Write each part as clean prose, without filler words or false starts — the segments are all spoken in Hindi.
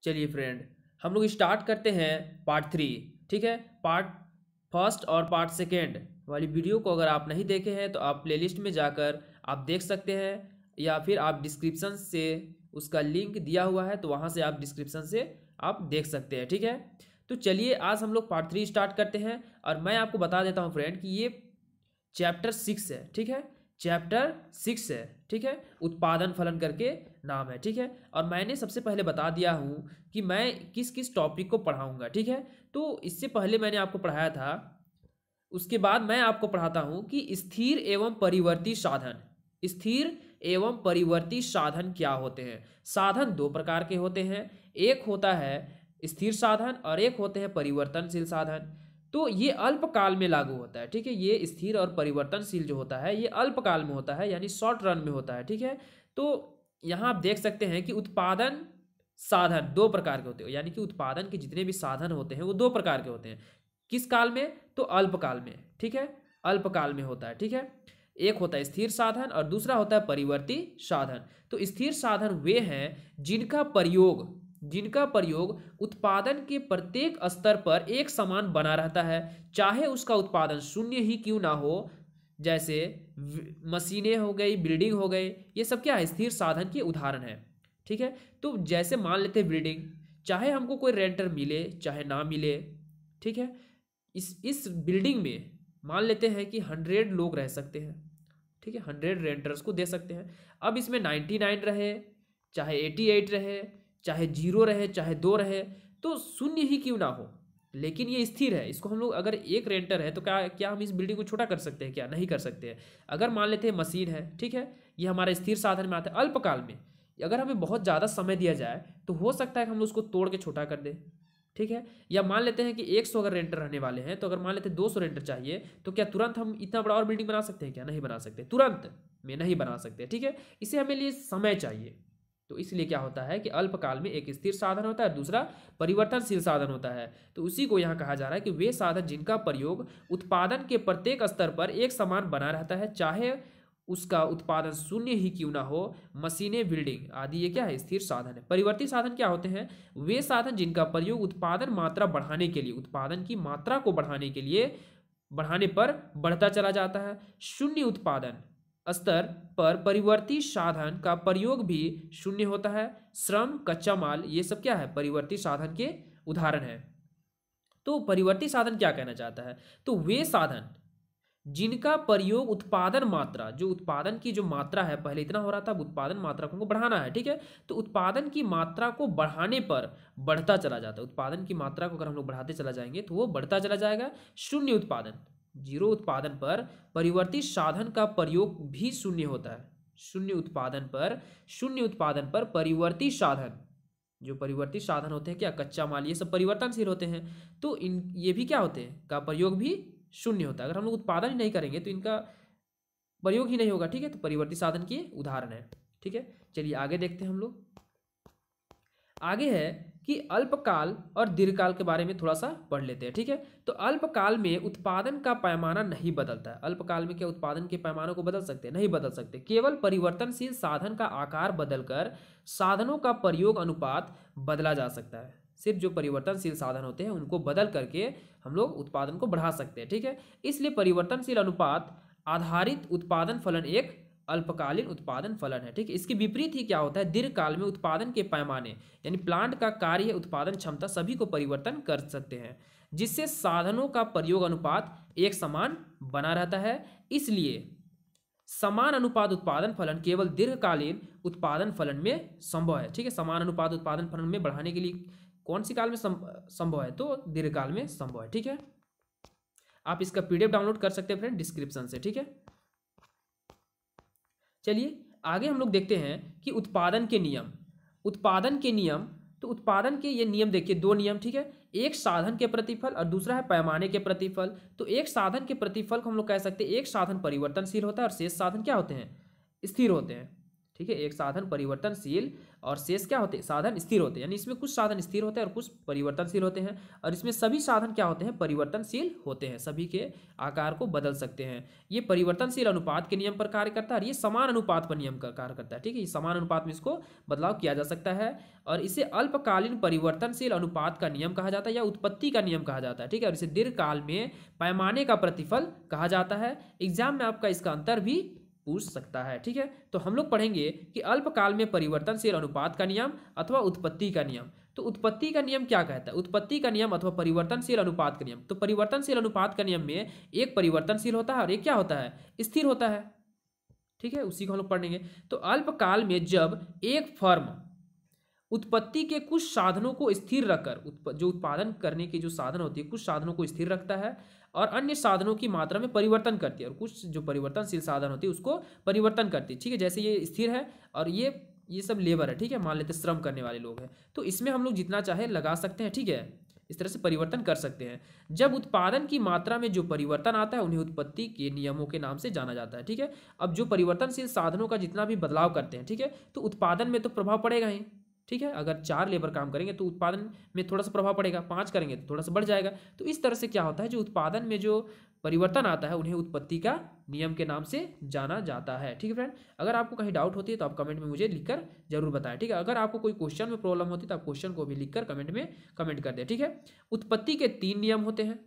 चलिए फ्रेंड, हम लोग स्टार्ट करते हैं पार्ट 3। ठीक है, पार्ट फर्स्ट और पार्ट सेकेंड वाली वीडियो को अगर आप नहीं देखे हैं तो आप प्लेलिस्ट में जाकर आप देख सकते हैं, या फिर आप डिस्क्रिप्शन से उसका लिंक दिया हुआ है तो वहाँ से आप डिस्क्रिप्शन से आप देख सकते हैं। ठीक है, तो चलिए आज हम लोग पार्ट 3 स्टार्ट करते हैं। और मैं आपको बता देता हूँ फ्रेंड कि ये चैप्टर 6 है। ठीक है, चैप्टर 6 है। ठीक है, उत्पादन फलन करके नाम है। ठीक है, और मैंने सबसे पहले बता दिया हूँ कि मैं किस किस टॉपिक को पढ़ाऊंगा। ठीक है, तो इससे पहले मैंने आपको पढ़ाया था, उसके बाद मैं आपको पढ़ाता हूँ कि स्थिर एवं परिवर्ती साधन। स्थिर एवं परिवर्ती साधन क्या होते हैं। साधन दो प्रकार के होते हैं, एक होता है स्थिर साधन और एक होते हैं परिवर्तनशील साधन। तो ये अल्पकाल में लागू होता है। ठीक है, ये स्थिर और परिवर्तनशील जो होता है ये अल्पकाल में होता है, यानी शॉर्ट रन में होता है। ठीक है, तो यहाँ आप देख सकते हैं कि उत्पादन साधन दो प्रकार के होते हैं, यानी कि उत्पादन के जितने भी साधन होते हैं वो दो प्रकार के होते हैं। किस काल में? तो अल्पकाल में। ठीक है, अल्पकाल में होता है। ठीक है, एक होता है स्थिर साधन और दूसरा होता है परिवर्ती साधन। तो स्थिर साधन वे हैं जिनका प्रयोग उत्पादन के प्रत्येक स्तर पर एक समान बना रहता है, चाहे उसका उत्पादन शून्य ही क्यों ना हो। जैसे मशीनें हो गई, बिल्डिंग हो गई, ये सब क्या है? स्थिर साधन के उदाहरण है। ठीक है, तो जैसे मान लेते हैं बिल्डिंग, चाहे हमको कोई रेंटर मिले चाहे ना मिले। ठीक है, इस बिल्डिंग में मान लेते हैं कि 100 लोग रह सकते हैं। ठीक है, 100 रेंटर्स को दे सकते हैं। अब इसमें 99 रहे, चाहे 88 रहे, चाहे 0 रहे, चाहे 2 रहे, तो शून्य ही क्यों ना हो, लेकिन ये स्थिर है। इसको हम लोग, अगर एक रेंटर है तो क्या क्या हम इस बिल्डिंग को छोटा कर सकते हैं? क्या नहीं कर सकते हैं। अगर मान लेते हैं मशीन है, ठीक है, ये हमारा स्थिर साधन में आता है। अल्पकाल में अगर हमें बहुत ज़्यादा समय दिया जाए तो हो सकता है कि हम उसको तोड़ के छोटा कर दें। ठीक है, या मान लेते हैं कि 100 अगर रेंटर रहने वाले हैं, तो अगर मान लेते हैं 200 रेंटर चाहिए, तो क्या तुरंत हम इतना बड़ा और बिल्डिंग बना सकते हैं? क्या नहीं बना सकते, तुरंत में नहीं बना सकते। ठीक है, इसे हमें लिए समय चाहिए। तो इसलिए क्या होता है कि अल्पकाल में एक स्थिर साधन होता है, दूसरा परिवर्तनशील साधन होता है। तो उसी को यहाँ कहा जा रहा है कि वे साधन जिनका प्रयोग उत्पादन के प्रत्येक स्तर पर एक समान बना रहता है, चाहे उसका उत्पादन शून्य ही क्यों ना हो। मशीनें, बिल्डिंग आदि ये क्या है? स्थिर साधन है। परिवर्ती साधन क्या होते हैं? वे साधन जिनका प्रयोग उत्पादन मात्रा बढ़ाने के लिए, उत्पादन की मात्रा को बढ़ाने के लिए, बढ़ाने पर बढ़ता चला जाता है। शून्य उत्पादन स्तर पर परिवर्ती साधन का प्रयोग भी शून्य होता है। श्रम, कच्चा माल, ये सब क्या है? परिवर्ती साधन के उदाहरण है। तो परिवर्ती साधन क्या कहना चाहता है? तो वे साधन जिनका प्रयोग उत्पादन मात्रा, जो उत्पादन की जो मात्रा है, पहले इतना हो रहा था, अब उत्पादन मात्रा को बढ़ाना है। ठीक है, तो उत्पादन की मात्रा को बढ़ाने पर बढ़ता चला जाता है। उत्पादन की मात्रा को अगर हम लोग बढ़ाते चला जाएंगे तो वो बढ़ता चला जाएगा। शून्य उत्पादन, जीरो उत्पादन पर परिवर्ती साधन का प्रयोग भी शून्य होता है। शून्य उत्पादन पर परिवर्ती साधन, जो परिवर्ती साधन होते हैं, क्या कच्चा माल, ये सब परिवर्तनशील होते हैं, तो इन ये भी क्या होते हैं? का प्रयोग भी शून्य होता है। अगर हम लोग उत्पादन ही नहीं करेंगे तो इनका प्रयोग ही नहीं होगा। ठीक है, तो परिवर्ती साधन की उदाहरण है। ठीक है, चलिए आगे देखते हैं हम लोग। आगे है कि अल्पकाल और दीर्घकाल के बारे में थोड़ा सा पढ़ लेते हैं। ठीक है, तो अल्पकाल में उत्पादन का पैमाना नहीं बदलता है। अल्पकाल में क्या उत्पादन के पैमानों को बदल सकते हैं? नहीं बदल सकते। केवल परिवर्तनशील साधन का आकार बदलकर साधनों का प्रयोग अनुपात बदला जा सकता है। सिर्फ जो परिवर्तनशील साधन होते हैं उनको बदल करके हम लोग उत्पादन को बढ़ा सकते हैं। ठीक है, इसलिए परिवर्तनशील अनुपात आधारित उत्पादन फलन एक अल्पकालीन उत्पादन फलन है। ठीक है, इसके विपरीत ही क्या होता है? दीर्घकाल में उत्पादन के पैमाने, यानी प्लांट का कार्य, उत्पादन क्षमता सभी को परिवर्तन कर सकते हैं, जिससे साधनों का प्रयोग अनुपात एक समान बना रहता है। इसलिए समान अनुपात उत्पादन फलन केवल दीर्घकालीन उत्पादन फलन में संभव है। ठीक है, समान अनुपात उत्पादन फलन में बढ़ाने के लिए कौन सी काल में संभव है? तो दीर्घकाल में संभव है। ठीक है, आप इसका पीडीएफ डाउनलोड कर सकते हैं फ्रेंड डिस्क्रिप्शन से। ठीक है, चलिए आगे हम लोग देखते हैं कि उत्पादन के नियम। तो उत्पादन के ये नियम देखिए, दो नियम। ठीक है, एक साधन के प्रतिफल और दूसरा है पैमाने के प्रतिफल। तो एक साधन के प्रतिफल को हम लोग कह सकते हैं, एक साधन परिवर्तनशील होता है और शेष साधन क्या होते हैं? स्थिर होते हैं। ठीक है, एक साधन परिवर्तनशील और शेष क्या होते हैं, साधन स्थिर होते हैं। यानी इसमें कुछ साधन स्थिर होते हैं और कुछ परिवर्तनशील होते हैं, और इसमें सभी साधन क्या होते हैं, परिवर्तनशील होते हैं, सभी के आकार को बदल सकते हैं। ये परिवर्तनशील अनुपात के नियम पर कार्य करता है और ये समान अनुपात पर नियम का कार्य करता है। ठीक है, ये समान अनुपात में इसको बदलाव किया जा सकता है, और इसे अल्पकालीन परिवर्तनशील अनुपात का नियम कहा जाता है या उत्पत्ति का नियम कहा जाता है। ठीक है, और इसे दीर्घकाल में पैमाने का प्रतिफल कहा जाता है। एग्जाम में आपका इसका अंतर भी पूछ सकता है। ठीक है, तो हम लोग पढ़ेंगे कि अल्पकाल में परिवर्तनशील अनुपात का नियम अथवा उत्पत्ति का नियम। तो उत्पत्ति का नियम क्या कहता है, उत्पत्ति का नियम अथवा परिवर्तनशील अनुपात का नियम। तो परिवर्तनशील अनुपात का नियम में एक परिवर्तनशील होता है और एक क्या होता है, स्थिर होता है। ठीक है, उसी को हम लोग पढ़ेंगे। तो अल्पकाल में जब एक फर्म उत्पत्ति के कुछ साधनों को स्थिर रखकर, जो उत्पादन करने की जो साधन होती है, कुछ साधनों को स्थिर रखता है और अन्य साधनों की मात्रा में परिवर्तन करती है, और कुछ जो परिवर्तनशील साधन होती है उसको परिवर्तन करती है। ठीक है, जैसे ये स्थिर है और ये सब लेबर है। ठीक है, मान लेते हैं श्रम करने वाले लोग हैं, तो इसमें हम लोग जितना चाहे लगा सकते हैं। ठीक है, इस तरह से परिवर्तन कर सकते हैं। जब उत्पादन की मात्रा में जो परिवर्तन आता है उन्हें उत्पत्ति के नियमों के नाम से जाना जाता है। ठीक है, अब जो परिवर्तनशील साधनों का जितना भी बदलाव करते हैं, ठीक है, तो उत्पादन में तो प्रभाव पड़ेगा ही। ठीक है, अगर 4 लेबर काम करेंगे तो उत्पादन में थोड़ा सा प्रभाव पड़ेगा, 5 करेंगे तो थोड़ा सा बढ़ जाएगा। तो इस तरह से क्या होता है, जो उत्पादन में जो परिवर्तन आता है उन्हें उत्पत्ति का नियम के नाम से जाना जाता है। ठीक है फ्रेंड, अगर आपको कहीं डाउट होती है तो आप कमेंट में मुझे लिखकर जरूर बताएं। ठीक है, अगर आपको कोई क्वेश्चन में प्रॉब्लम होती है तो आप क्वेश्चन को भी लिखकर कमेंट में कमेंट कर दें। ठीक है, उत्पत्ति के 3 नियम होते हैं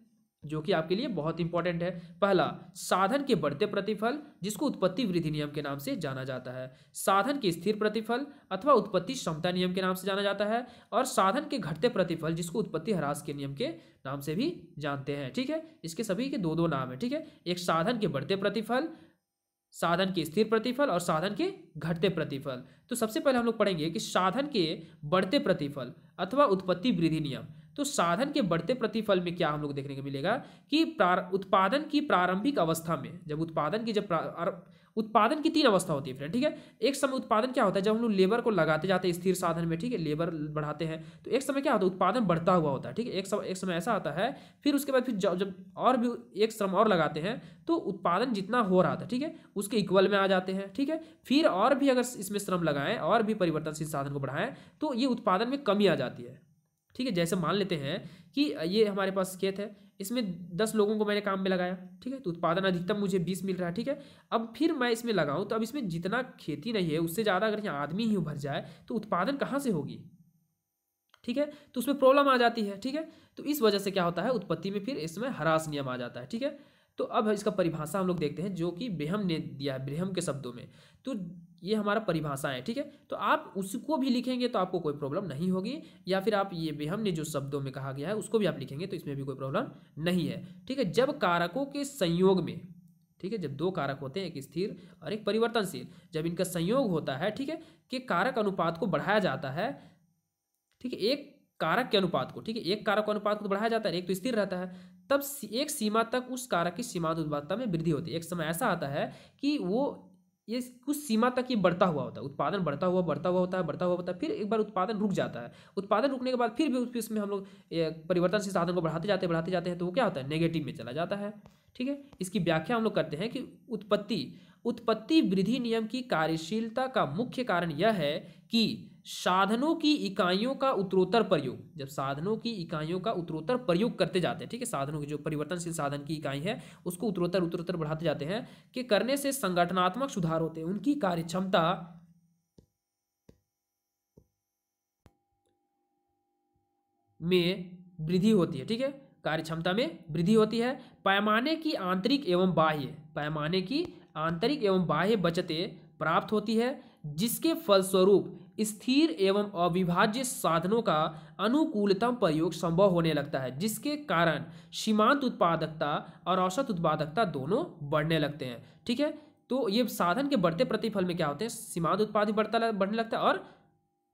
जो कि आपके लिए बहुत इंपॉर्टेंट है। पहला, साधन के बढ़ते प्रतिफल जिसको उत्पत्ति वृद्धि नियम के नाम से जाना जाता है। साधन के स्थिर प्रतिफल अथवा उत्पत्ति क्षमता नियम के नाम से जाना जाता है। और साधन के घटते प्रतिफल जिसको उत्पत्ति ह्रास के नियम के नाम से भी जानते हैं। ठीक है, इसके सभी के दो नाम है। ठीक है, एक साधन के बढ़ते प्रतिफल, साधन के स्थिर प्रतिफल और साधन के घटते प्रतिफल। तो सबसे पहले हम लोग पढ़ेंगे कि साधन के बढ़ते प्रतिफल अथवा उत्पत्ति वृद्धि नियम। तो साधन के बढ़ते प्रतिफल में क्या हम लोग देखने को मिलेगा कि उत्पादन की प्रारंभिक अवस्था में, जब उत्पादन की उत्पादन की 3 अवस्था होती है फ्रेंड। ठीक है, एक समय उत्पादन क्या होता है, जब हम लोग लेबर को लगाते जाते हैं स्थिर साधन में, ठीक है, लेबर बढ़ाते हैं, तो एक समय क्या होता है, उत्पादन बढ़ता हुआ होता है। ठीक है, एक समय ऐसा आता है, फिर उसके बाद फिर जब और भी एक श्रम और लगाते हैं तो उत्पादन जितना हो रहा था, ठीक है, उसके इक्वल में आ जाते हैं। ठीक है, फिर और भी अगर इसमें श्रम लगाएं और भी परिवर्तनशील साधन को बढ़ाएं तो ये उत्पादन में कमी आ जाती है। ठीक है, जैसे मान लेते हैं कि ये हमारे पास खेत है, इसमें 10 लोगों को मैंने काम में लगाया। ठीक है, तो उत्पादन अधिकतम मुझे 20 मिल रहा है। ठीक है, अब फिर मैं इसमें लगाऊं तो अब इसमें जितना खेती नहीं है उससे ज़्यादा अगर यहाँ आदमी ही उभर जाए तो उत्पादन कहाँ से होगी। ठीक है, तो उसमें प्रॉब्लम आ जाती है। ठीक है, तो इस वजह से क्या होता है, उत्पत्ति में फिर इसमें ह्रास नियम आ जाता है। ठीक है, तो अब इसका परिभाषा हम लोग देखते हैं जो कि ब्रह्म ने दिया है, ब्रह्म के शब्दों में। तो ये हमारा परिभाषा है। ठीक है, तो आप उसको भी लिखेंगे तो आपको कोई प्रॉब्लम नहीं होगी, या फिर आप ये ब्रह्म ने जो शब्दों में कहा गया है उसको भी आप लिखेंगे तो इसमें भी कोई प्रॉब्लम नहीं है। ठीक है, जब कारकों के संयोग में, ठीक है, जब 2 कारक होते हैं, एक स्थिर और एक परिवर्तनशील, जब इनका संयोग होता है, ठीक है, कि कारक अनुपात को बढ़ाया जाता है। ठीक है, एक कारक के अनुपात को, ठीक है, एक कारक अनुपात को तो बढ़ाया जाता है, एक तो स्थिर रहता है, तब एक सीमा तक उस कारक की सीमांत उत्पादकता में वृद्धि होती है। एक समय ऐसा आता है कि वो ये कुछ सीमा तक ये बढ़ता हुआ होता है, उत्पादन बढ़ता हुआ होता है, फिर एक बार उत्पादन रुक जाता है। उत्पादन रुकने के बाद फिर भी इसमें हम लोग परिवर्तनशील साधन को बढ़ाते जाते हैं तो वो क्या होता है, नेगेटिव में चला जाता है। ठीक है, इसकी व्याख्या हम लोग करते हैं कि उत्पत्ति वृद्धि नियम की कार्यशीलता का मुख्य कारण यह है कि साधनों की इकाइयों का उत्तरोत्तर प्रयोग, जब साधनों की इकाइयों का उत्तरोत्तर प्रयोग करते जाते हैं, ठीक है, साधनों की जो परिवर्तनशील साधन की इकाई है उसको उत्तरोत्तर बढ़ाते जाते हैं, कि करने से संगठनात्मक सुधार होते हैं, उनकी कार्यक्षमता में वृद्धि होती है। ठीक है, कार्यक्षमता में वृद्धि होती है। पैमाने की आंतरिक एवं बाह्य बचतें प्राप्त होती है, जिसके फलस्वरूप स्थिर एवं अविभाज्य साधनों का अनुकूलतम प्रयोग संभव होने लगता है, जिसके कारण सीमांत उत्पादकता और औसत उत्पादकता दोनों बढ़ने लगते हैं। ठीक है, तो ये साधन के बढ़ते प्रतिफल में क्या होते हैं, सीमांत उत्पाद भी बढ़ने लगता है और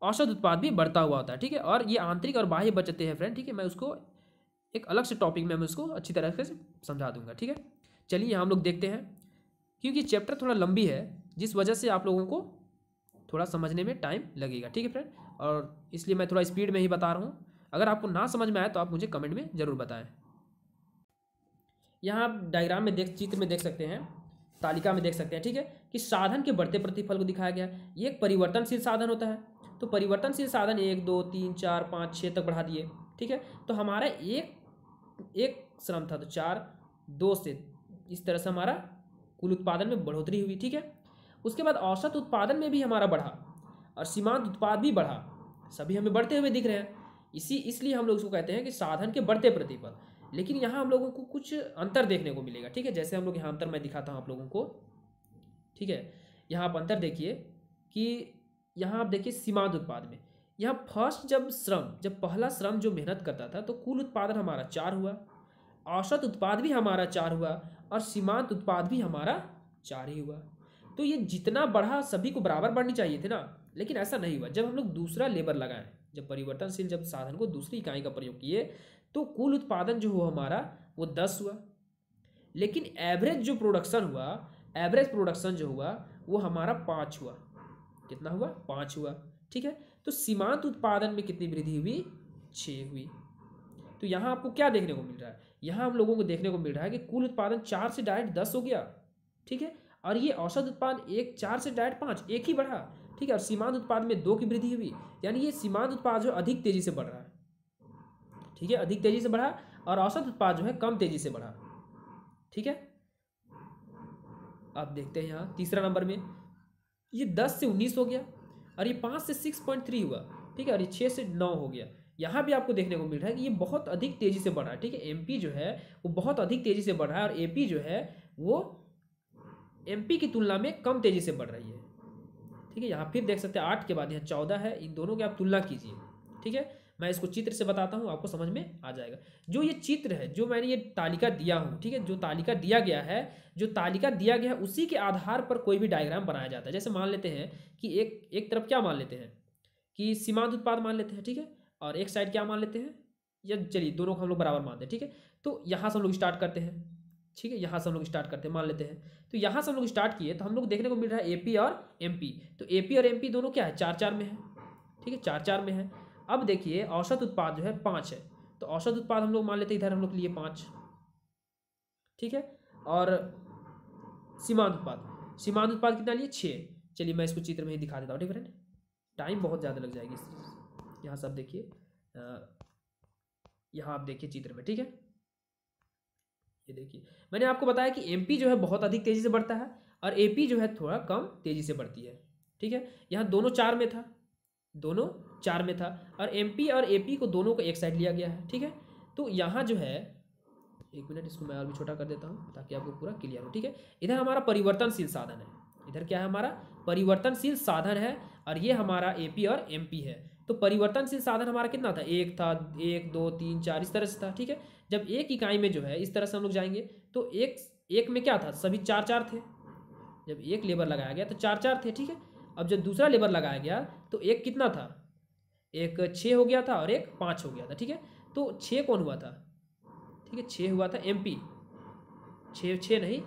औसत उत्पाद भी बढ़ता हुआ होता है। ठीक है, और ये आंतरिक और बाह्य बचतें हैं फ्रेंड। ठीक है, मैं उसको एक अलग से टॉपिक में मैं उसको अच्छी तरह से समझा दूंगा। ठीक है, चलिए यहाँ हम लोग देखते हैं, क्योंकि चैप्टर थोड़ा लंबी है जिस वजह से आप लोगों को थोड़ा समझने में टाइम लगेगा। ठीक है फ्रेंड, और इसलिए मैं थोड़ा स्पीड में ही बता रहा हूँ। अगर आपको ना समझ में आए तो आप मुझे कमेंट में ज़रूर बताएं। यहाँ आप डायग्राम में चित्र में देख सकते हैं तालिका में देख सकते हैं, ठीक है, कि साधन के बढ़ते प्रतिफल को दिखाया गया है। ये एक परिवर्तनशील साधन होता है, तो परिवर्तनशील साधन 1 2 3 4 5 6 तक बढ़ा दिए, ठीक है। तो हमारा एक श्रम था तो 4 2 से इस तरह से हमारा कुल उत्पादन में बढ़ोतरी हुई, ठीक है। उसके बाद औसत उत्पादन में भी हमारा बढ़ा और सीमांत उत्पाद भी बढ़ा, सभी हमें बढ़ते हुए दिख रहे हैं। इसलिए हम लोग इसको कहते हैं कि साधन के बढ़ते प्रतिफल। लेकिन यहाँ हम लोगों को कुछ अंतर देखने को मिलेगा, ठीक है। जैसे हम लोग यहाँ अंतर मैं दिखाता हूँ आप लोगों को, ठीक है। यहाँ आप अंतर देखिए कि यहाँ आप देखिए सीमांत उत्पाद में, यहाँ फर्स्ट जब पहला श्रम जो मेहनत करता था तो कुल उत्पादन हमारा 4 हुआ, औसत उत्पाद भी हमारा 4 हुआ और सीमांत उत्पाद भी हमारा 4 ही हुआ। तो ये जितना बढ़ा सभी को बराबर बढ़नी चाहिए थे ना, लेकिन ऐसा नहीं हुआ। जब हम लोग दूसरा लेबर लगाएं, जब परिवर्तनशील जब साधन को दूसरी इकाई का प्रयोग किए तो कुल उत्पादन जो हुआ हमारा वो 10 हुआ, लेकिन एवरेज प्रोडक्शन जो हुआ वो हमारा 5 हुआ। कितना हुआ? 5 हुआ, ठीक है। तो सीमांत उत्पादन में कितनी वृद्धि हुई? 6 हुई। तो यहाँ आपको क्या देखने को मिल रहा है? यहाँ हम लोगों को देखने को मिल रहा है कि कुल उत्पादन 4 से डायरेक्ट 10 हो गया, ठीक है। और ये औसत उत्पाद 4 से डायरेक्ट 5 एक ही बढ़ा, ठीक है। और सीमांत उत्पाद में 2 की वृद्धि हुई, यानी ये सीमांत उत्पाद जो अधिक तेजी से बढ़ रहा है, ठीक है, अधिक तेजी से बढ़ा। और औसत उत्पाद जो है कम तेजी से बढ़ा, ठीक है। अब देखते हैं यहाँ तीसरा नंबर में, ये 10 से 19 हो गया और ये 5 से 6.3 हुआ, ठीक है। और ये 6 से 9 हो गया। यहाँ भी आपको देखने को मिल रहा है कि ये बहुत अधिक तेजी से बढ़ रहा है, ठीक है। एमपी जो है वो बहुत अधिक तेजी से बढ़ रहा है और एपी जो है वो एमपी की तुलना में कम तेजी से बढ़ रही है, ठीक है। यहाँ फिर देख सकते हैं 8 के बाद यहाँ 14 है, इन दोनों की आप तुलना कीजिए, ठीक है। मैं इसको चित्र से बताता हूँ, आपको समझ में आ जाएगा। जो ये चित्र है, जो मैंने ये तालिका दिया हूँ, ठीक है, जो तालिका दिया गया है उसी के आधार पर कोई भी डायग्राम बनाया जाता है। जैसे मान लेते हैं कि एक तरफ क्या मान लेते हैं कि सीमांत उत्पाद मान लेते हैं, ठीक है, और एक साइड क्या मान लेते हैं, या चलिए दोनों को हम लोग बराबर मानते हैं, ठीक है। तो यहाँ से हम लोग स्टार्ट करते हैं, ठीक है, यहाँ से हम लोग स्टार्ट करते हैं, मान लेते हैं। तो यहाँ से हम लोग स्टार्ट किए तो हम लोग देखने को मिल रहा है एपी और एमपी। तो एपी और एमपी दोनों क्या है? 4-4 में है, ठीक है, 4-4 में है। अब देखिए औसत उत्पाद जो है 5 है, तो औसत उत्पाद हम लोग मान लेते हैं इधर हम लोग लिए 5, ठीक है। और सीमांत उत्पाद कितना लिए? 6। चलिए मैं इसको चित्र में ही दिखा देता हूँ, ठीक है फ्रेंड, टाइम बहुत ज़्यादा लग जाएगी। यहाँ सब देखिए, यहाँ आप देखिए चित्र में, ठीक है। ये देखिए मैंने आपको बताया कि एमपी जो है बहुत अधिक तेजी से बढ़ता है और एपी जो है थोड़ा कम तेजी से बढ़ती है, ठीक है। यहाँ दोनों 4 में था और एमपी और एपी को दोनों को एक साइड लिया गया है, ठीक है। तो यहाँ जो है, एक मिनट इसको मैं और भी छोटा कर देता हूँ ताकि आपको पूरा क्लियर हो, ठीक है। इधर हमारा परिवर्तनशील साधन है, इधर क्या है हमारा परिवर्तनशील साधन है और ये हमारा एपी और एमपी है। तो परिवर्तनशील साधन हमारा कितना था? 1 था, 1 2 3 4 इस तरह से था, ठीक है। जब एक इकाई में जो है इस तरह से हम लोग जाएंगे तो एक में क्या था? सभी 4-4 थे। जब एक लेबर लगाया गया तो 4-4 थे, ठीक है। अब जब दूसरा लेबर लगाया गया तो एक कितना था? एक 6 हो गया था और एक 5 हो गया था, ठीक है। तो 6 कौन हुआ था? ठीक है, 6 हुआ था एमपी, 6 नहीं,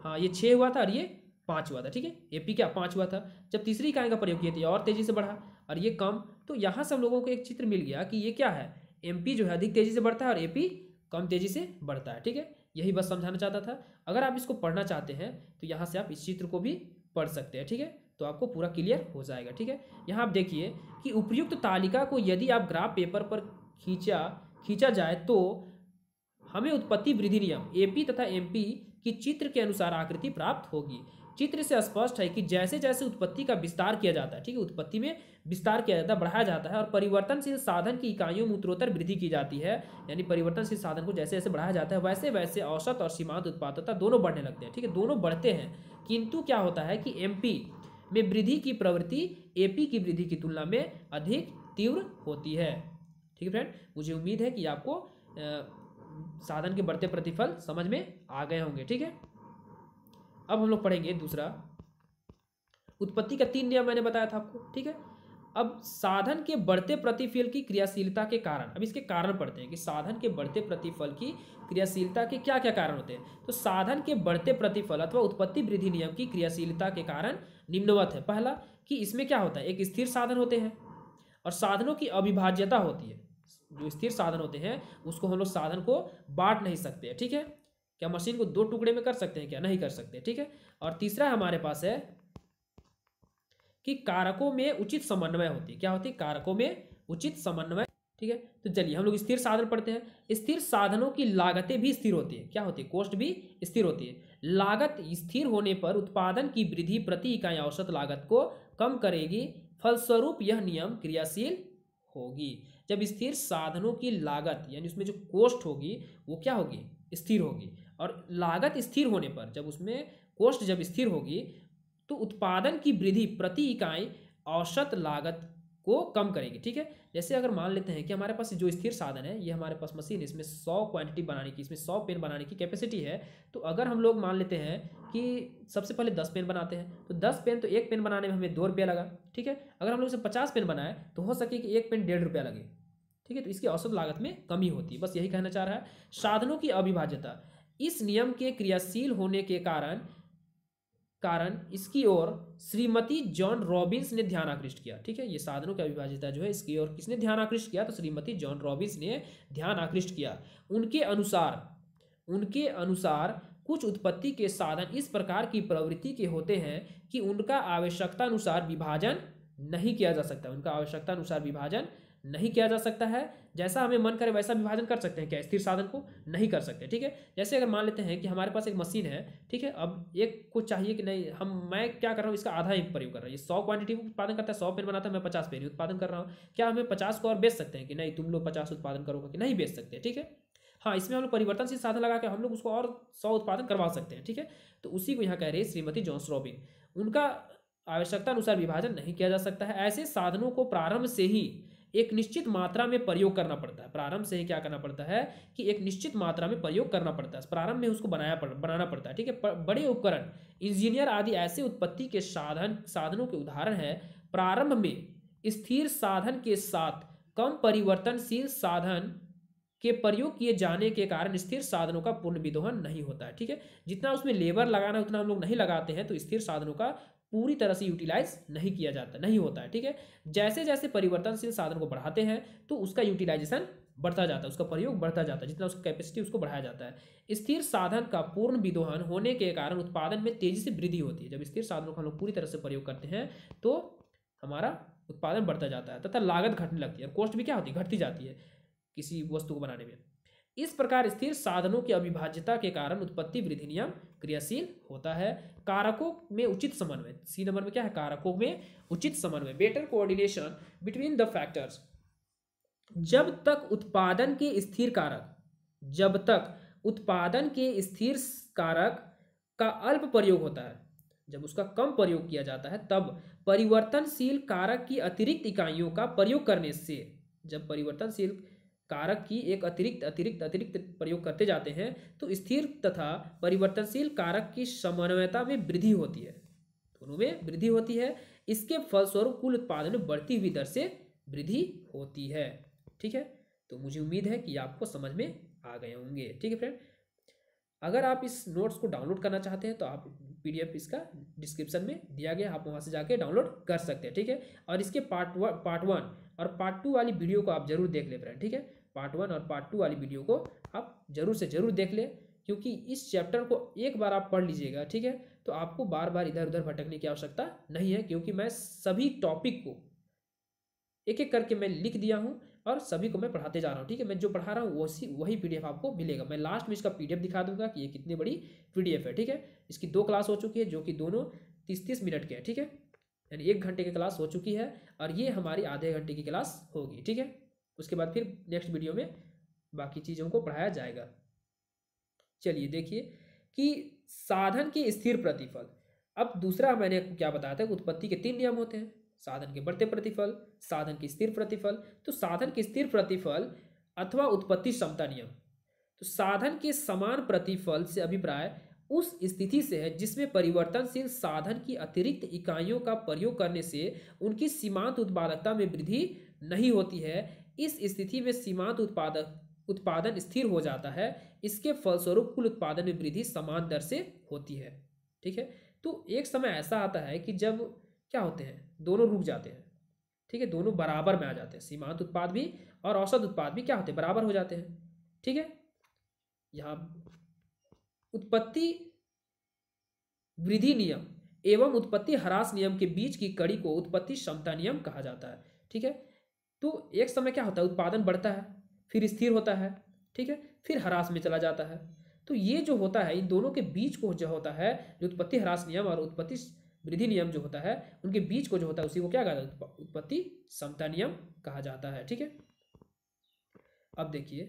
हाँ ये 6 हुआ था और ये 5 हुआ था, ठीक है। एपी क्या? 5 हुआ था। जब तीसरी इकाई का प्रयोग किए थे और तेजी से बढ़ा और ये कम। तो यहाँ से हम लोगों को एक चित्र मिल गया कि ये क्या है, एमपी जो है अधिक तेजी से बढ़ता है और एपी कम तेजी से बढ़ता है, ठीक है। यही बस समझाना चाहता था। अगर आप इसको पढ़ना चाहते हैं तो यहाँ से आप इस चित्र को भी पढ़ सकते हैं, ठीक है, तो आपको पूरा क्लियर हो जाएगा, ठीक है। यहाँ आप देखिए कि उपयुक्त तालिका को यदि आप ग्राफ पेपर पर खींचा जाए तो हमें उत्पत्ति वृद्धि नियम एपी तथा एमपी की चित्र के अनुसार आकृति प्राप्त होगी। चित्र से स्पष्ट है कि जैसे जैसे उत्पत्ति का विस्तार किया जाता है, ठीक है, उत्पत्ति में विस्तार किया जाता है, बढ़ाया जाता है और परिवर्तनशील साधन की इकाइयों में उत्तरोत्तर वृद्धि की जाती है, यानी परिवर्तनशील साधन को जैसे जैसे बढ़ाया जाता है वैसे वैसे औसत और सीमांत उत्पादकता दोनों बढ़ने लगते हैं, ठीक है, दोनों बढ़ते हैं। किंतु क्या होता है कि एमपी में वृद्धि की प्रवृत्ति एपी की वृद्धि की तुलना में अधिक तीव्र होती है, ठीक है फ्रेंड। मुझे उम्मीद है कि आपको साधन के बढ़ते प्रतिफल समझ में आ गए होंगे, ठीक है। अब हम लोग पढ़ेंगे दूसरा, उत्पत्ति का 3 नियम मैंने बताया था आपको, ठीक है। अब साधन के बढ़ते प्रतिफल की क्रियाशीलता के कारण, अब इसके कारण पढ़ते हैं कि साधन के बढ़ते प्रतिफल की क्रियाशीलता के क्या क्या कारण होते हैं। तो साधन के बढ़ते प्रतिफल अथवा उत्पत्ति वृद्धि नियम की क्रियाशीलता के कारण निम्नवत है। पहला कि इसमें क्या होता है, एक स्थिर साधन होते हैं और साधनों की अविभाज्यता होती है। जो स्थिर साधन होते हैं उसको हम लोग साधन को बांट नहीं सकते हैं, ठीक है। क्या मशीन को 2 टुकड़े में कर सकते हैं क्या? नहीं कर सकते, ठीक है। और तीसरा हमारे पास है कि कारकों में उचित समन्वय होती है। क्या होती है? कारकों में उचित समन्वय, ठीक है। तो चलिए हम लोग स्थिर साधन पढ़ते हैं। स्थिर साधनों की लागतें भी स्थिर होती है। क्या होती है? कॉस्ट भी स्थिर होती है। लागत स्थिर होने पर उत्पादन की वृद्धि प्रति इकाई औसत लागत को कम करेगी, फलस्वरूप यह नियम क्रियाशील होगी। जब स्थिर साधनों की लागत यानी उसमें जो कॉस्ट होगी वो क्या होगी? स्थिर होगी। और लागत स्थिर होने पर, जब उसमें कॉस्ट जब स्थिर होगी तो उत्पादन की वृद्धि प्रति इकाई औसत लागत को कम करेगी, ठीक है। जैसे अगर मान लेते हैं कि हमारे पास जो स्थिर साधन है, ये हमारे पास मशीन है, इसमें 100 क्वांटिटी बनाने की, इसमें 100 पेन बनाने की कैपेसिटी है। तो अगर हम लोग मान लेते हैं कि सबसे पहले 10 पेन बनाते हैं, तो 10 पेन, तो एक पेन बनाने में हमें 2 रुपया लगा, ठीक है। अगर हम लोग इसे 50 पेन बनाए तो हो सके कि एक पेन 1.5 रुपया लगे, ठीक है। तो इसकी औसत लागत में कमी होती है, बस यही कहना चाह रहा है। साधनों की अविभाज्यता, इस नियम के क्रियाशील होने के कारण इसकी ओर श्रीमती जॉन रॉबिन्स ने ध्यान आकृष्ट किया, ठीक है। ये साधनों की अविभाज्यता जो है, इसकी ओर किसने ध्यान आकृष्ट किया? तो श्रीमती जॉन रॉबिन्स ने ध्यान आकृष्ट किया। उनके अनुसार कुछ उत्पत्ति के साधन इस प्रकार की प्रवृत्ति के होते हैं कि उनका आवश्यकता अनुसार विभाजन नहीं किया जा सकता। उनका आवश्यकता अनुसार विभाजन नहीं किया जा सकता है। जैसा हमें मन करे वैसा विभाजन कर सकते हैं क्या? स्थिर साधन को नहीं कर सकते, ठीक है। जैसे अगर मान लेते हैं कि हमारे पास एक मशीन है, ठीक है। अब एक को चाहिए कि नहीं, मैं क्या कर रहा हूँ, इसका आधा ही प्रयोग कर रहा हूँ। ये 100 क्वांटिटी उत्पादन करता है, 100 पेन बनाता है, मैं 50 पेन उत्पादन कर रहा हूँ। क्या हमें 50 को और बेच सकते हैं कि नहीं तुम लोग 50 उत्पादन करोगे? कि नहीं बेच सकते, ठीक है। हाँ, इसमें हम लोग परिवर्तनशील साधन लगा के हम लोग उसको और 100 उत्पादन करवा सकते हैं, ठीक है। तो उसी को यहाँ कह रहे हैं श्रीमती जॉन्स रॉबिन। उनका आवश्यकता अनुसार विभाजन नहीं किया जा सकता है। ऐसे साधनों को प्रारंभ से ही एक निश्चित मात्रा में प्रयोग करना पड़ता है। प्रारंभ से ही क्या करना पड़ता है कि एक निश्चित मात्रा में प्रयोग करना पड़ता है। प्रारंभ में उसको बनाना पड़ता है, ठीक है। बड़े उपकरण, इंजीनियर आदि ऐसे उत्पत्ति के साधनों के उदाहरण है। प्रारंभ में स्थिर साधन के साथ कम परिवर्तनशील साधन के प्रयोग किए जाने के कारण स्थिर साधनों का पूर्ण विदोहन नहीं होता है, ठीक है। जितना उसमें लेबर लगाना उतना हम लोग नहीं लगाते हैं, तो स्थिर साधनों का पूरी तरह से यूटिलाइज नहीं किया जाता, नहीं होता है, ठीक है। जैसे जैसे परिवर्तनशील साधन को बढ़ाते हैं तो उसका यूटिलाइजेशन बढ़ता जाता है, उसका प्रयोग बढ़ता जाता है, जितना उसकी कैपेसिटी उसको बढ़ाया जाता है। स्थिर साधन का पूर्ण विदोहन होने के कारण उत्पादन में तेजी से वृद्धि होती है। जब स्थिर साधनों का हम लोग पूरी तरह से प्रयोग करते हैं तो हमारा उत्पादन बढ़ता जाता है तथा लागत घटने लगती है, कॉस्ट भी क्या होती है? घटती जाती है किसी वस्तु को बनाने में। इस प्रकार स्थिर साधनों की अविभाज्यता के कारण उत्पत्ति वृद्धि नियम क्रियाशील होता है। कारकों में उचित समन्वय, सी नंबर में क्या है? कारकों में उचित समन्वय, better coordination between the factors. जब तक उत्पादन के स्थिर कारक का अल्प प्रयोग होता है, जब उसका कम प्रयोग किया जाता है, तब परिवर्तनशील कारक की अतिरिक्त इकाइयों का प्रयोग करने से, जब परिवर्तनशील कारक की एक अतिरिक्त प्रयोग करते जाते हैं तो स्थिर तथा परिवर्तनशील कारक की समन्वयता में वृद्धि होती है, दोनों में वृद्धि होती है। इसके फलस्वरूप कुल उत्पादन में बढ़ती हुई दर से वृद्धि होती है, ठीक है। तो मुझे उम्मीद है कि आपको समझ में आ गए होंगे, ठीक है फ्रेंड। अगर आप इस नोट्स को डाउनलोड करना चाहते हैं तो आप PDF इसका डिस्क्रिप्शन में दिया गया, आप वहाँ से जाके डाउनलोड कर सकते हैं, ठीक है। और इसके पार्ट 1 और पार्ट 2 वाली वीडियो को आप जरूर देख ले फ्रेंड, ठीक है। पार्ट 1 और पार्ट 2 वाली वीडियो को आप जरूर से जरूर देख ले, क्योंकि इस चैप्टर को एक बार आप पढ़ लीजिएगा, ठीक है, तो आपको बार बार इधर उधर भटकने की आवश्यकता नहीं है, क्योंकि मैं सभी टॉपिक को एक एक करके मैं लिख दिया हूँ और सभी को मैं पढ़ाते जा रहा हूँ, ठीक है। मैं जो पढ़ा रहा हूँ वही PDF आपको मिलेगा। मैं लास्ट में इसका PDF दिखा दूंगा कि ये कितनी बड़ी PDF है, ठीक है। इसकी 2 क्लास हो चुकी है जो कि दोनों 30-30 मिनट के हैं, ठीक है। यानी 1 घंटे की क्लास हो चुकी है और ये हमारी आधे घंटे की क्लास होगी, ठीक है। उसके बाद फिर नेक्स्ट वीडियो में बाकी चीज़ों को पढ़ाया जाएगा। चलिए देखिए कि साधन के स्थिर प्रतिफल। अब दूसरा मैंने क्या बताया था, उत्पत्ति के 3 नियम होते हैं, साधन के बढ़ते प्रतिफल, साधन के स्थिर प्रतिफल। तो साधन के स्थिर प्रतिफल अथवा उत्पत्ति क्षमता नियम, तो साधन के समान प्रतिफल से अभिप्राय उस स्थिति से है जिसमें परिवर्तनशील साधन की अतिरिक्त इकाइयों का प्रयोग करने से उनकी सीमांत उत्पादकता में वृद्धि नहीं होती है। इस स्थिति में सीमांत उत्पादन स्थिर हो जाता है। इसके फलस्वरूप कुल उत्पादन में वृद्धि समान दर से होती है, ठीक है। तो एक समय ऐसा आता है कि जब क्या होते हैं, दोनों रुक जाते हैं, ठीक है, दोनों बराबर में आ जाते हैं। सीमांत उत्पाद भी और औसत उत्पाद भी क्या होते हैं? बराबर हो जाते हैं, ठीक है। यहाँ उत्पत्ति वृद्धि नियम एवं उत्पत्ति ह्रास नियम के बीच की कड़ी को उत्पत्ति समता नियम कहा जाता है। ठीक है, तो एक समय क्या होता है, उत्पादन बढ़ता है, फिर स्थिर होता है, ठीक है, फिर ह्रास में चला जाता है। तो ये जो होता है, इन दोनों के बीच को जो होता है, जो उत्पत्ति ह्रास नियम और उत्पत्ति वृद्धि नियम जो होता है, उनके बीच को जो होता है उसी को क्या कहा जाता है, उत्पत्ति समता नियम कहा जाता है। ठीक है, अब देखिए,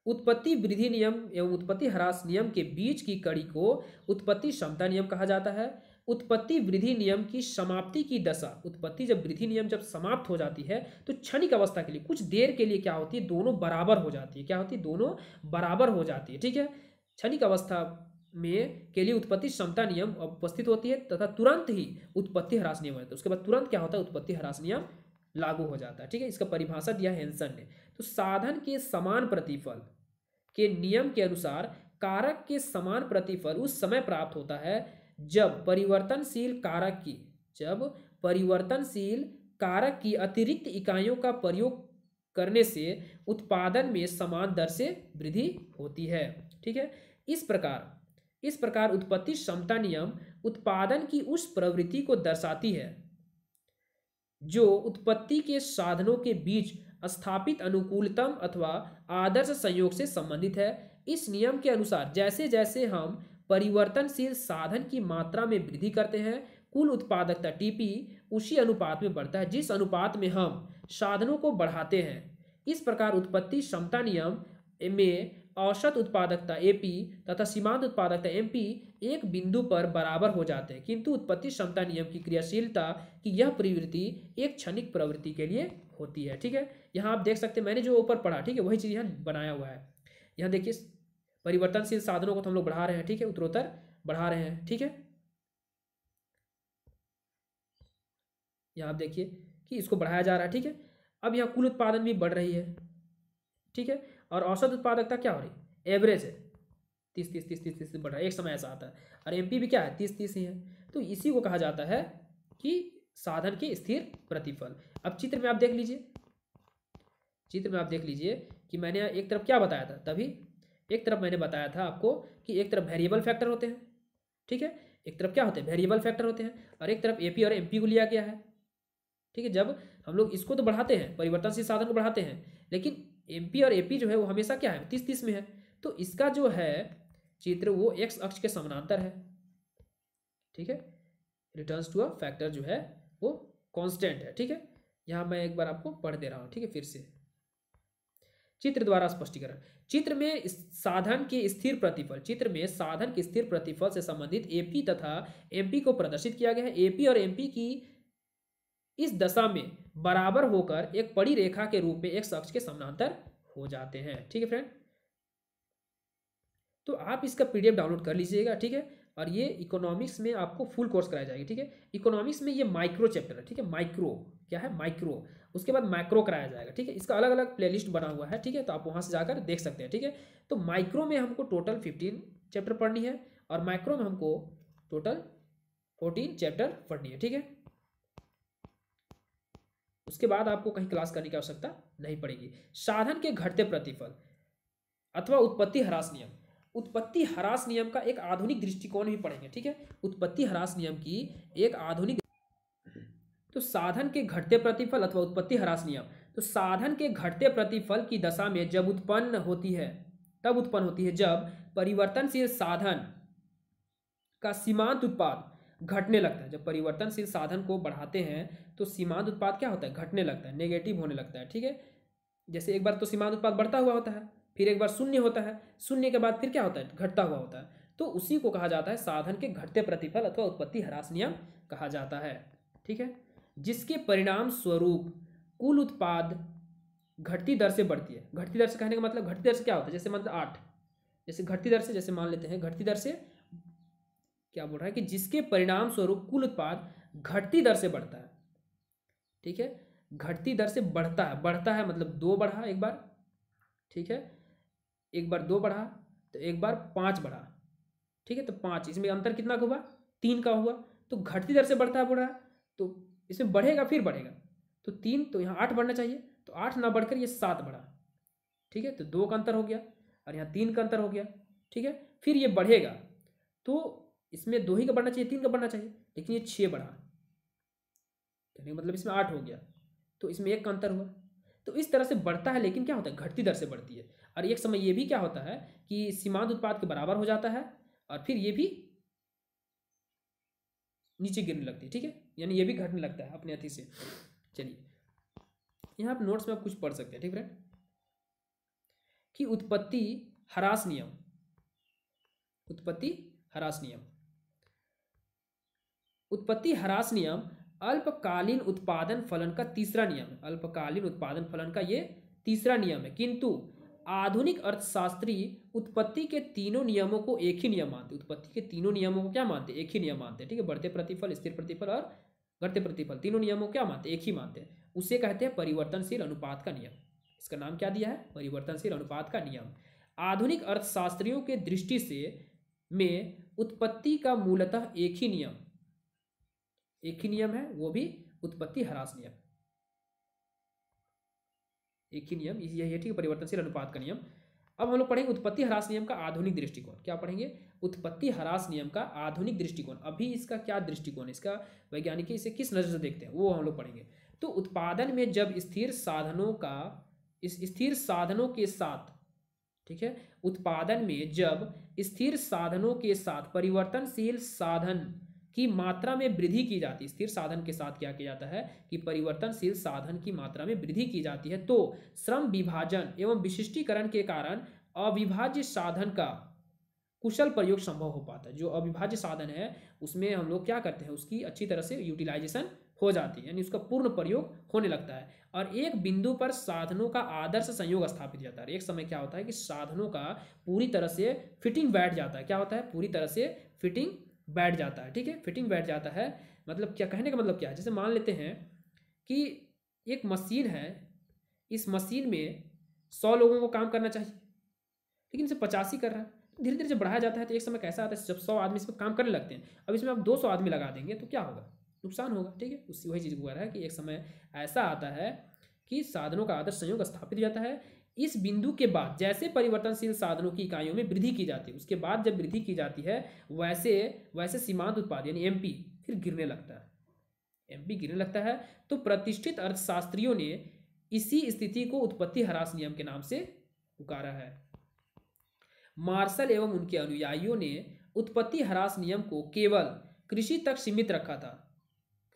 उत्पत्ति वृद्धि नियम एवं उत्पत्ति ह्रास नियम के बीच की कड़ी को उत्पत्ति समता नियम कहा जाता है। उत्पत्ति वृद्धि नियम की समाप्ति की दशा, उत्पत्ति जब वृद्धि नियम जब समाप्त हो जाती है तो क्षणिक अवस्था के लिए, कुछ देर के लिए क्या होती है, दोनों बराबर हो जाती है। क्या होती है, दोनों बराबर हो जाती है। ठीक है, क्षणिक अवस्था में के लिए उत्पत्ति समता नियम उपस्थित होती है तथा तुरंत ही उत्पत्ति ह्रास नियम होता है। उसके बाद तुरंत क्या होता है, उत्पत्ति ह्रास नियम लागू हो जाता है। ठीक है, इसका परिभाषा दिया हेंसन ने। तो साधन के समान प्रतिफल के नियम के अनुसार कारक के समान प्रतिफल उस समय प्राप्त होता है जब परिवर्तनशील कारक की अतिरिक्त इकाइयों का प्रयोग करने से उत्पादन में समान दर से वृद्धि होती है। ठीक है, इस प्रकार उत्पत्ति समता नियम उत्पादन की उस प्रवृत्ति को दर्शाती है जो उत्पत्ति के साधनों के बीच स्थापित अनुकूलतम अथवा आदर्श संयोग से संबंधित है। इस नियम के अनुसार जैसे जैसे हम परिवर्तनशील साधन की मात्रा में वृद्धि करते हैं, कुल उत्पादकता टीपी उसी अनुपात में बढ़ता है जिस अनुपात में हम साधनों को बढ़ाते हैं। इस प्रकार उत्पत्ति समता नियम में औसत उत्पादकता एपी तथा सीमांत उत्पादकता एमपी एक बिंदु पर बराबर हो जाते हैं, किंतु उत्पत्ति समता नियम की क्रियाशीलता की यह प्रवृत्ति एक क्षणिक प्रवृत्ति के लिए होती है। ठीक है, यहाँ आप देख सकते हैं, मैंने जो ऊपर पढ़ा, ठीक है, वही चीज़ यहाँ बनाया हुआ है। यहाँ देखिए, परिवर्तनशील साधनों को तो हम लोग बढ़ा रहे हैं, ठीक है, उत्तरोत्तर बढ़ा रहे हैं। ठीक है, यहाँ आप देखिए कि इसको बढ़ाया जा रहा है। ठीक है, अब यहाँ कुल उत्पादन भी बढ़ रही है। ठीक है, और औसत उत्पादकता क्या हो रही है, एवरेज है, 30 बढ़ रहा है, एक समय ऐसा आता है। और एमपी भी क्या है, 30 ही है। तो इसी को कहा जाता है कि साधन के स्थिर प्रतिफल। अब चित्र में आप देख लीजिए कि मैंने एक तरफ क्या बताया था, तभी एक तरफ मैंने बताया था आपको कि एक तरफ वेरिएबल फैक्टर होते हैं। ठीक है, एक तरफ क्या होते हैं, वेरिएबल फैक्टर होते हैं, और एक तरफ एपी और एमपी को लिया गया है। ठीक है, जब हम लोग इसको तो बढ़ाते हैं, परिवर्तनशील साधन को बढ़ाते हैं, लेकिन एमपी और एपी जो है वो हमेशा क्या है, 30 में है। तो इसका जो है चित्र वो एक्स अक्ष के समानांतर है। ठीक है, रिटर्न्स टू अ फैक्टर जो है वो कांस्टेंट है। ठीक है, यहाँ मैं एक बार आपको पढ़ दे रहा हूँ। ठीक है, फिर से चित्र द्वारा स्पष्टीकरण। चित्र में साधन के स्थिर प्रतिफल से संबंधित एपी तथा एमपी को प्रदर्शित किया गया है। एपी और एमपी की इस दशा में बराबर होकर एक पड़ी रेखा के रूप में एक्स अक्ष के समानांतर हो जाते हैं। ठीक है फ्रेंड, तो आप इसका पीडीएफ डाउनलोड कर लीजिएगा। ठीक है, और ये इकोनॉमिक्स में आपको फुल कोर्स कराया जाएगा। ठीक है, इकोनॉमिक्स में ये माइक्रो चैप्टर है। ठीक है, माइक्रो क्या है, माइक्रो, उसके बाद मैक्रो कराया जाएगा। ठीक है, इसका अलग अलग प्लेलिस्ट बना हुआ है। ठीक है, तो आप वहां से जाकर देख सकते हैं। ठीक है, तो माइक्रो में हमको टोटल 15 चैप्टर पढ़नी है और मैक्रो में हमको टोटल 14 चैप्टर पढ़नी है। ठीक है, उसके बाद आपको कहीं क्लास करने की आवश्यकता नहीं पड़ेगी। साधन के घटते प्रतिफल अथवा उत्पत्ति ह्रास नियम, उत्पत्ति ह्रास नियम का एक आधुनिक दृष्टिकोण भी पढ़ेंगे। ठीक है, उत्पत्ति ह्रास नियम की एक आधुनिक, तो साधन के घटते प्रतिफल अथवा उत्पत्ति ह्रास नियम, तो साधन के घटते प्रतिफल की दशा में जब उत्पन्न होती है जब परिवर्तनशील साधन का सीमांत उत्पाद घटने लगता है। जब परिवर्तनशील साधन को बढ़ाते हैं तो सीमांत उत्पाद क्या होता है, घटने लगता है, नेगेटिव होने लगता है। ठीक है, जैसे एक बार तो सीमांत उत्पाद बढ़ता हुआ होता है, फिर एक बार शून्य होता है, शून्य के बाद फिर क्या होता है, घटता हुआ होता है। तो उसी को कहा जाता है साधन के घटते प्रतिफल अथवा उत्पत्ति ह्रास नियम कहा जाता है। ठीक है, जिसके परिणाम स्वरूप कुल उत्पाद घटती दर से बढ़ती है। घटती दर से कहने का मतलब, घटती दर से क्या होता है, जैसे मतलब 8, जैसे घटती दर से, जैसे मान लेते हैं घटती दर से क्या बोल रहा है कि जिसके परिणाम स्वरूप कुल उत्पाद घटती दर से बढ़ता है। ठीक है, घटती दर से बढ़ता है मतलब 2 बढ़ा एक बार, ठीक है, एक बार 2 बढ़ा तो एक बार 5 बढ़ा। ठीक है, तो 5, इसमें अंतर कितना हुआ, 3 का हुआ। तो घटती दर से बढ़ रहा है तो इसमें बढ़ेगा, फिर बढ़ेगा, तो 3, तो यहाँ 8 बढ़ना चाहिए, तो 8 ना बढ़कर ये 7 बढ़ा। ठीक है, तो 2 का अंतर हो गया और यहाँ 3 का अंतर हो गया। ठीक है, फिर ये बढ़ेगा तो इसमें 2 ही का बढ़ना चाहिए, 3 का बढ़ना चाहिए, लेकिन ये 6 बढ़ा, कहने का मतलब इसमें 8 हो गया, तो इसमें 1 का अंतर हुआ। तो इस तरह से बढ़ता है, लेकिन क्या होता है, घटती दर से बढ़ती है। और एक समय ये भी क्या होता है कि सीमांत उत्पाद के बराबर हो जाता है और फिर ये भी नीचे गिरने लगती है, ठीक है, यानी ये भी घटने लगता है अपने अति से। चलिए यहाँ आप नोट्स में आप कुछ पढ़ सकते हैं, ठीक फ्रेंड, कि उत्पत्ति ह्रास नियम, उत्पत्ति ह्रास नियम, उत्पत्ति ह्रास नियम अल्पकालीन उत्पादन फलन का तीसरा नियम है। अल्पकालीन उत्पादन फलन का ये तीसरा नियम है, किंतु आधुनिक अर्थशास्त्री उत्पत्ति के तीनों नियमों को एक ही नियम मानते, उत्पत्ति के तीनों नियमों को क्या मानते, एक ही नियम मानते हैं, ठीक है, बढ़ते प्रतिफल, स्थिर प्रतिफल और घटते प्रतिफल, तीनों नियमों को क्या मानते, एक ही मानते हैं। उसे कहते हैं परिवर्तनशील अनुपात का नियम। इसका नाम क्या दिया है, परिवर्तनशील अनुपात का नियम। आधुनिक अर्थशास्त्रियों के दृष्टि से में उत्पत्ति का मूलतः एक ही नियम है, वो भी उत्पत्ति ह्रास नियम, एक ही नियम यही है, ठीक है, परिवर्तनशील अनुपात का नियम। अब हम लोग पढ़ेंगे उत्पत्ति ह्रास नियम का आधुनिक दृष्टिकोण। क्या पढ़ेंगे, उत्पत्ति ह्रास नियम का आधुनिक दृष्टिकोण। अभी इसका क्या दृष्टिकोण, इसका वैज्ञानिक इसे किस नजर से देखते हैं वो हम लोग पढ़ेंगे। तो उत्पादन में जब स्थिर साधनों के साथ, ठीक है, उत्पादन में जब स्थिर साधनों के साथ परिवर्तनशील साधन की मात्रा में वृद्धि की जाती है, स्थिर साधन के साथ क्या किया जाता है कि परिवर्तनशील साधन की मात्रा में वृद्धि की जाती है, तो श्रम विभाजन एवं विशिष्टीकरण के कारण अविभाज्य साधन का कुशल प्रयोग संभव हो पाता है। जो अविभाज्य साधन है उसमें हम लोग क्या करते हैं, उसकी अच्छी तरह से यूटिलाइजेशन हो जाती है, यानी उसका पूर्ण प्रयोग होने लगता है। और एक बिंदु पर साधनों का आदर्श संयोग स्थापित जाता है। एक समय क्या होता है कि साधनों का पूरी तरह से फिटिंग बैठ जाता है, क्या होता है, पूरी तरह से फिटिंग बैठ जाता है, ठीक है, फिटिंग बैठ जाता है। मतलब क्या कहने का मतलब क्या है, जैसे मान लेते हैं कि एक मशीन है, इस मशीन में 100 लोगों को काम करना चाहिए, लेकिन इसे 50 ही कर रहा है। धीरे धीरे जब बढ़ाया जाता है तो एक समय कैसा आता है, जब 100 आदमी इसमें काम करने लगते हैं, अब इसमें आप 200 आदमी लगा देंगे तो क्या होगा, नुकसान होगा, ठीक है। उससे वही चीज़ हुआ है कि एक समय ऐसा आता है कि साधनों का आदर्श संयोग स्थापित हो जाता है। इस बिंदु के बाद जैसे परिवर्तनशील साधनों की इकाइयों में वृद्धि की जाती है, उसके बाद जब वृद्धि की जाती है वैसे वैसे सीमांत उत्पाद यानी एमपी फिर गिरने लगता है, एमपी गिरने लगता है। तो प्रतिष्ठित अर्थशास्त्रियों ने इसी स्थिति को उत्पत्ति ह्रास नियम के नाम से पुकारा है। मार्शल एवं उनके अनुयायियों ने उत्पत्ति ह्रास नियम को केवल कृषि तक सीमित रखा था,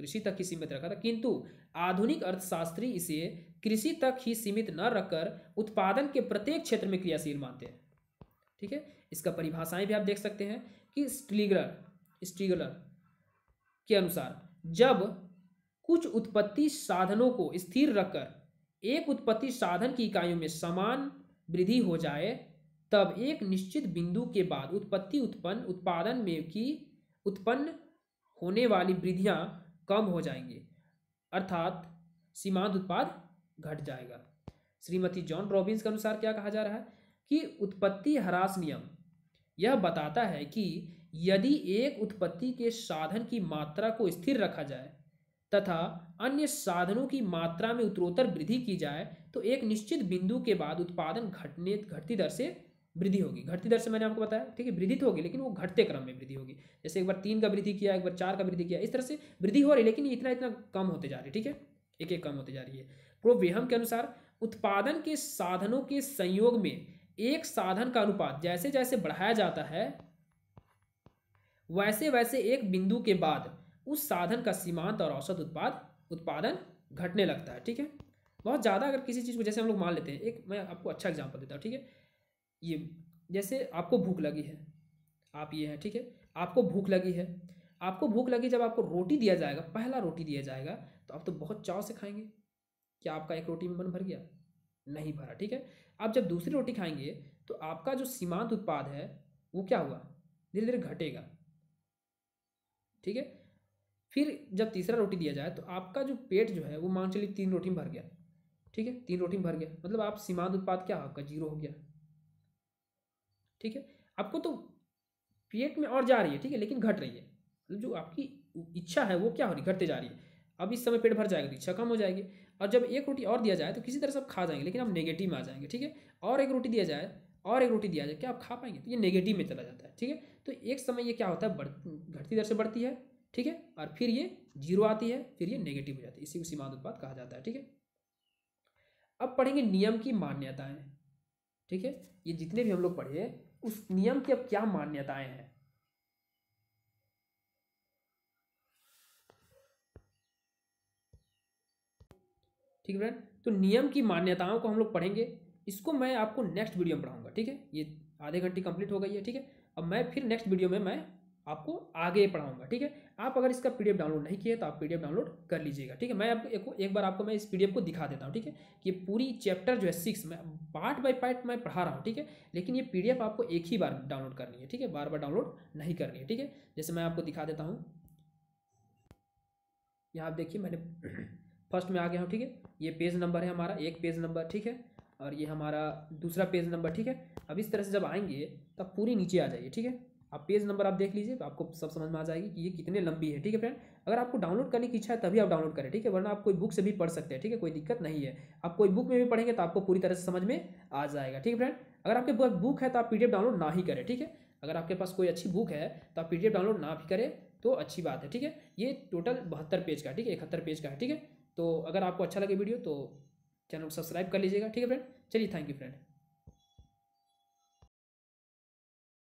कृषि तक ही सीमित रखा था, किंतु आधुनिक अर्थशास्त्री इसे कृषि तक ही सीमित न रखकर उत्पादन के प्रत्येक क्षेत्र में क्रियाशील मानते हैं, ठीक है। इसका परिभाषाएं भी आप देख सकते हैं कि स्ट्रीगलर के अनुसार जब कुछ उत्पत्ति साधनों को स्थिर रखकर एक उत्पत्ति साधन की इकाइयों में समान वृद्धि हो जाए तब एक निश्चित बिंदु के बाद उत्पादन में की उत्पन्न होने वाली वृद्धियां कम हो जाएंगी, अर्थात सीमांत उत्पाद घट जाएगा। श्रीमती जॉन रॉबिन्स के अनुसार क्या कहा जा रहा है कि उत्पत्ति ह्रास नियम यह बताता है कि यदि एक उत्पत्ति के साधन की मात्रा को स्थिर रखा जाए तथा अन्य साधनों की मात्रा में उत्तरोत्तर वृद्धि की जाए तो एक निश्चित बिंदु के बाद उत्पादन घटती दर से वृद्धि होगी। घटती दर से मैंने आपको बताया, ठीक है, वृद्धि तो होगी लेकिन वो घटते क्रम में वृद्धि होगी। जैसे एक बार 3 का वृद्धि किया, एक बार 4 का वृद्धि किया, इस तरह से वृद्धि हो रही है, लेकिन इतना इतना कम होते जा रही है, ठीक है, एक एक कम होते जा रही है। प्रोवेहम के अनुसार उत्पादन के साधनों के संयोग में एक साधन का अनुपात जैसे जैसे बढ़ाया जाता है वैसे वैसे एक बिंदु के बाद उस साधन का सीमांत और औसत उत्पादन घटने लगता है, ठीक है। बहुत ज़्यादा अगर किसी चीज़ को, जैसे हम लोग मान लेते हैं, एक मैं आपको अच्छा एग्जांपल देता हूँ, ठीक है, ये जैसे आपको भूख लगी है, आप ये हैं, ठीक है, आपको भूख लगी है, आपको भूख लगी, जब आपको रोटी दिया जाएगा, पहला रोटी दिया जाएगा तो आप तो बहुत चाव से खाएंगे। क्या आपका एक रोटी में मन भर गया? नहीं भरा, ठीक है। आप जब दूसरी रोटी खाएंगे तो आपका जो सीमांत उत्पाद है वो क्या हुआ, धीरे धीरे घटेगा, ठीक है। फिर जब तीसरा रोटी दिया जाए तो आपका जो पेट जो है वो मान चलिए 3 रोटी में भर गया, ठीक है, 3 रोटी में भर गया, मतलब आप सीमांत उत्पाद क्या आपका 0 हो गया, ठीक है। आपको तो पेट में और जा रही है, ठीक है, लेकिन घट रही है, मतलब जो आपकी इच्छा है वो क्या हो रही, घटते जा रही है। अब इस समय पेट भर जाएगा तो इच्छा कम हो जाएगी, और जब एक रोटी और दिया जाए तो किसी तरह से आप खा जाएंगे, लेकिन आप नेगेटिव में आ जाएंगे, ठीक है। और एक रोटी दिया जाए और एक रोटी दिया जाए, क्या आप खा पाएंगे? तो ये नेगेटिव में चला जाता है, ठीक है। तो एक समय ये क्या होता है, घटती दर से बढ़ती है, ठीक है, और फिर ये जीरो आती है, फिर ये नेगेटिव हो जाती है, इसी को सीमांत उत्पाद कहा जाता है, ठीक है। अब पढ़ेंगे नियम की मान्यताएं, ठीक है। ये जितने भी हम लोग पढ़े उस नियम की अब क्या मान्यताएं हैं, ठीक है फ्रेंड। तो नियम की मान्यताओं को हम लोग पढ़ेंगे, इसको मैं आपको नेक्स्ट वीडियो में पढ़ाऊंगा, ठीक है। ये आधे घंटे कंप्लीट हो गई है, ठीक है। अब मैं फिर नेक्स्ट वीडियो में मैं आपको आगे पढ़ाऊंगा, ठीक है। आप अगर इसका पीडीएफ डाउनलोड नहीं किए तो आप पीडीएफ डाउनलोड कर लीजिएगा, ठीक है। मैं आपको एक बार आपको मैं इस पीडीएफ को दिखा देता हूँ, ठीक है। कि पूरी चैप्टर जो है 6 में पार्ट बाय पार्ट मैं पढ़ा रहा हूँ, ठीक है। लेकिन ये पीडीएफ आपको एक ही बार डाउनलोड करनी है, ठीक है, बार बार डाउनलोड नहीं करनी है, ठीक है। जैसे मैं आपको दिखा देता हूँ, यहाँ आप देखिए मैंने फर्स्ट में आ गया हूँ, ठीक है। ये पेज नंबर है हमारा, एक पेज नंबर, ठीक है। और ये हमारा दूसरा पेज नंबर, ठीक है। अब इस तरह से जब आएंगे तब पूरी नीचे आ जाइए, ठीक है। आप पेज नंबर आप देख लीजिए तो आपको सब समझ में आ जाएगी कि ये कितने लंबी है, ठीक है फ्रेंड। अगर आपको डाउनलोड करने की इच्छा है तभी आप डाउनलोड करें, ठीक है, वरना आप कोई बुक से भी पढ़ सकते हैं, ठीक है, कोई दिक्कत नहीं है। आप कोई बुक में भी पढ़ेंगे तो आपको पूरी तरह से समझ में आ जाएगा, ठीक है फ्रेंड। अगर आपके पास बुक है तो आप पीडीएफ डाउनलोड ना ही करें, ठीक है। अगर आपके पास कोई अच्छी बुक है तो आप पीडीएफ डाउनलोड ना भी करें तो अच्छी बात है, ठीक है। ये टोटल 72 पेज का, ठीक है, 71 पेज का है, ठीक है। तो अगर आपको अच्छा लगे वीडियो तो चैनल को सब्सक्राइब कर लीजिएगा, ठीक है फ्रेंड। चलिए, थैंक यू फ्रेंड।